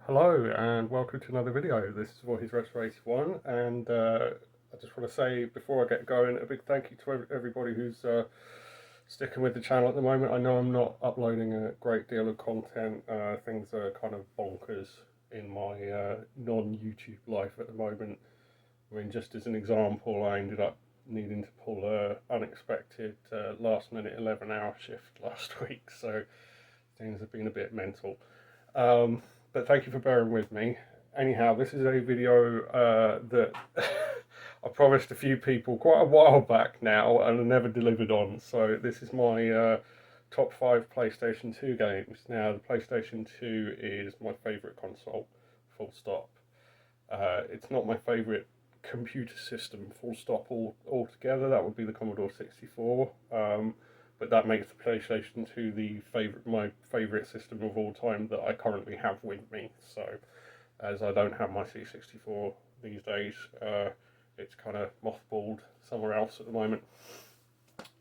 Hello and welcome to another video. This is Voice Retro 81 and I just want to say before I get going a big thank you to everybody who's sticking with the channel at the moment. I know I'm not uploading a great deal of content. Things are kind of bonkers in my non-YouTube life at the moment. I mean, just as an example, I ended up needing to pull a unexpected last minute 11-hour shift last week, so things have been a bit mental. But thank you for bearing with me. Anyhow, this is a video that I promised a few people quite a while back now and I never delivered on. So this is my top 5 PlayStation 2 games. Now, the PlayStation 2 is my favourite console, full stop. It's not my favourite computer system, full stop, altogether. That would be the Commodore 64. But that makes the PlayStation 2 my favourite system of all time that I currently have with me. So, as I don't have my C64 these days, it's kind of mothballed somewhere else at the moment.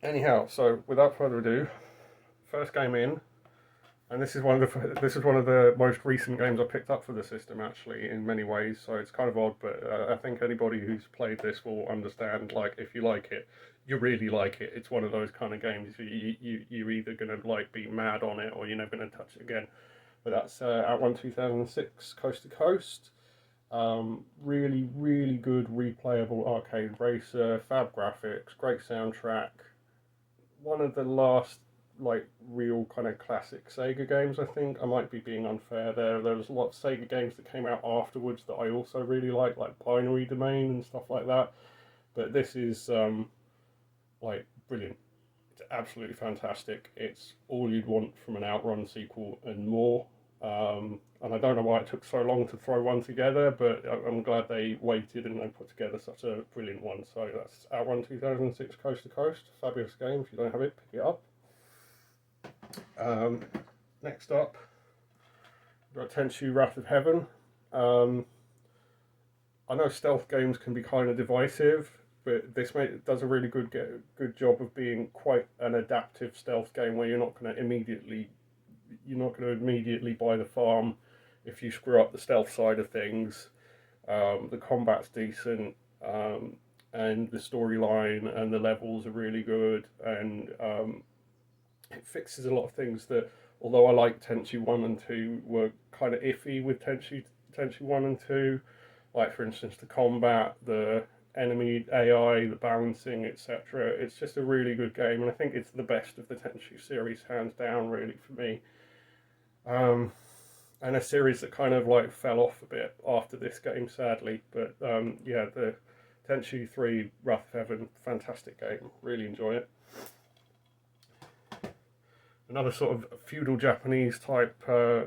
Anyhow, so without further ado, first game in, and this is one of the most recent games I picked up for the system, actually, in many ways. So it's kind of odd, but I think anybody who's played this will understand. Like, if you like it, you really like it. It's one of those kind of games you're either gonna like be mad on it or you're never gonna touch it again. But that's Outrun 2006 Coast to Coast. Really good replayable arcade racer, fab graphics, great soundtrack. One of the last like real kind of classic Sega games. I think I might be being unfair there. There was a lot of Sega games that came out afterwards that I also really like Binary Domain and stuff like that. But this is like brilliant. It's absolutely fantastic. It's all you'd want from an Outrun sequel and more. And I don't know why it took so long to throw one together, but I'm glad they waited and they put together such a brilliant one. So that's Outrun 2006 Coast to Coast. Fabulous game. If you don't have it, pick it up. Next up, we've got Tenchu Wrath of Heaven. I know stealth games can be kind of divisive, but this does a really good job of being quite an adaptive stealth game where you're not going to immediately buy the farm if you screw up the stealth side of things. The combat's decent, and the storyline and the levels are really good, and it fixes a lot of things that, although I like Tenchu 1 and 2, were kind of iffy with Tenchu 1 and 2. Like, for instance, the combat, the enemy AI, the balancing, etc. It's just a really good game, and I think it's the best of the Tenchu series, hands down, really, for me. And a series that kind of like fell off a bit after this game, sadly. But yeah, the Tenchu 3 Wrath of Heaven, fantastic game, really enjoy it. Another sort of feudal Japanese type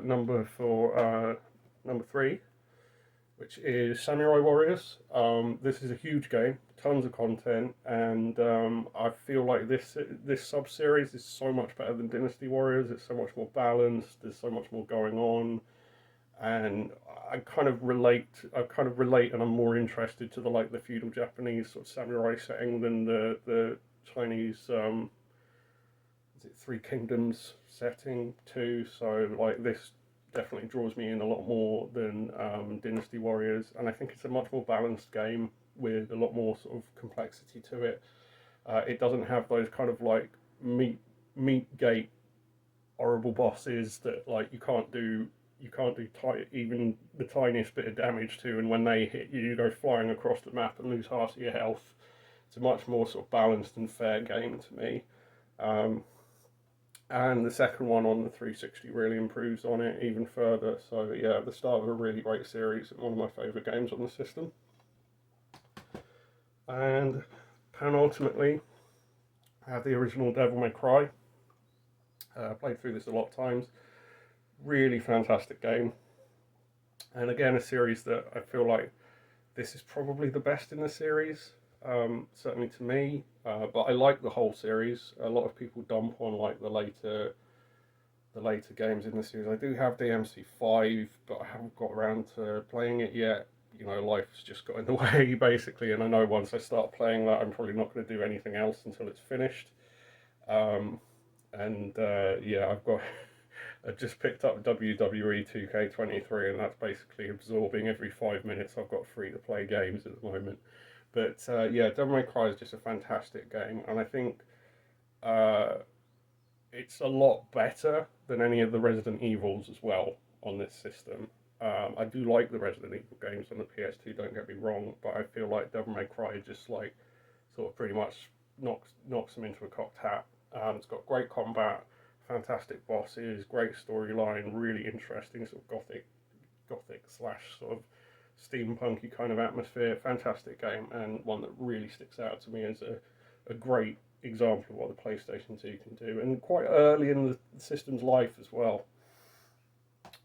number for number 3, which is Samurai Warriors. This is a huge game, tons of content, and I feel like this sub-series is so much better than Dynasty Warriors. It's so much more balanced, there's so much more going on, and I kind of relate and I'm more interested to the feudal Japanese sort of samurai setting than the Chinese is it Three Kingdoms setting too. So like this definitely draws me in a lot more than Dynasty Warriors, and I think it's a much more balanced game with a lot more sort of complexity to it. It doesn't have those kind of like meat gate horrible bosses that like you can't do even the tiniest bit of damage to, and when they hit you, you go flying across the map and lose half of your health. It's a much more sort of balanced and fair game to me. And the second one on the 360 really improves on it even further. So yeah, the start of a really great series and one of my favourite games on the system. And penultimately, I have the original Devil May Cry. Played through this a lot of times. Really fantastic game. And again, a series that I feel like this is probably the best in the series. Certainly to me, but I like the whole series. A lot of people dump on like the later games in the series. I do have DMC5, but I haven't got around to playing it yet. You know, life's just got in the way basically, and I know once I start playing that, I'm probably not going to do anything else until it's finished. Yeah, I just picked up WWE 2K23, and that's basically absorbing every 5 minutes I've got free to play games at the moment. But yeah, Devil May Cry is just a fantastic game, and I think uh, it's a lot better than any of the Resident Evils as well on this system. I do like the Resident Evil games on the PS2, don't get me wrong, but I feel like Devil May Cry just like sort of pretty much knocks them into a cocked hat. It's got great combat, fantastic bosses, great storyline, really interesting sort of gothic slash sort of steampunky kind of atmosphere. Fantastic game, and one that really sticks out to me as a great example of what the PlayStation 2 can do, and quite early in the system's life as well.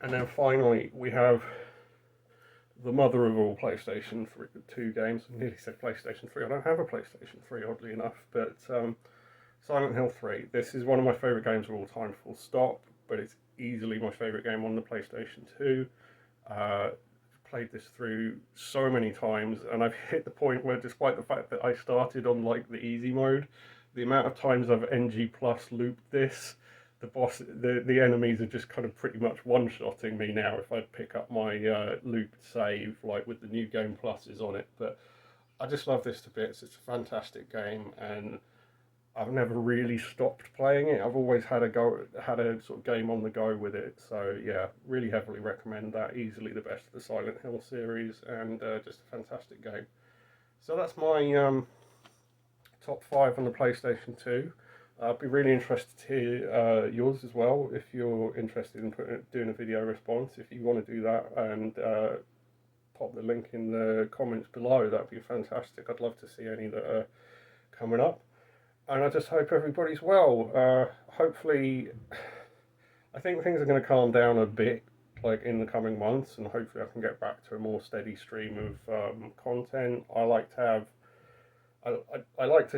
And then finally, we have the mother of all PlayStation 2 games. I nearly said PlayStation 3. I don't have a PlayStation 3, oddly enough, but Silent Hill 3. This is one of my favourite games of all time, full stop, but it's easily my favourite game on the PlayStation 2. Played this through so many times, and I've hit the point where, despite the fact that I started on like the easy mode, the amount of times I've NG plus looped this, the enemies are just kind of pretty much one-shotting me now if I pick up my looped save, like with the new game pluses on it. But I just love this to bits. It's a fantastic game, and I've never really stopped playing it. I've always had a sort of game on the go with it. So yeah, really heavily recommend that. Easily the best of the Silent Hill series, and just a fantastic game. So that's my top 5 on the PlayStation 2. I'd be really interested to hear yours as well, if you're interested in doing a video response. If you want to do that, and pop the link in the comments below, that'd be fantastic. I'd love to see any that are coming up. And I just hope everybody's well. Hopefully, I think things are going to calm down a bit, like in the coming months, and hopefully I can get back to a more steady stream of content. I like to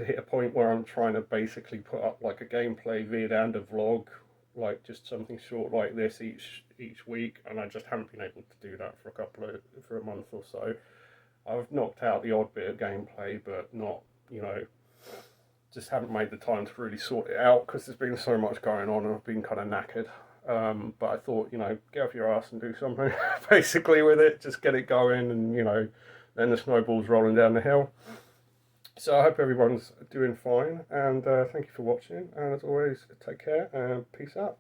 hit a point where I'm trying to basically put up like a gameplay vid and a vlog, like just something short like this each week, and I just haven't been able to do that for a month or so. I've knocked out the odd bit of gameplay, but not, just haven't made the time to really sort it out because there's been so much going on and I've been kind of knackered. But I thought, get off your ass and do something basically with it, just get it going, and then the snowball's rolling down the hill. So I hope everyone's doing fine, and thank you for watching, and as always, take care and peace out.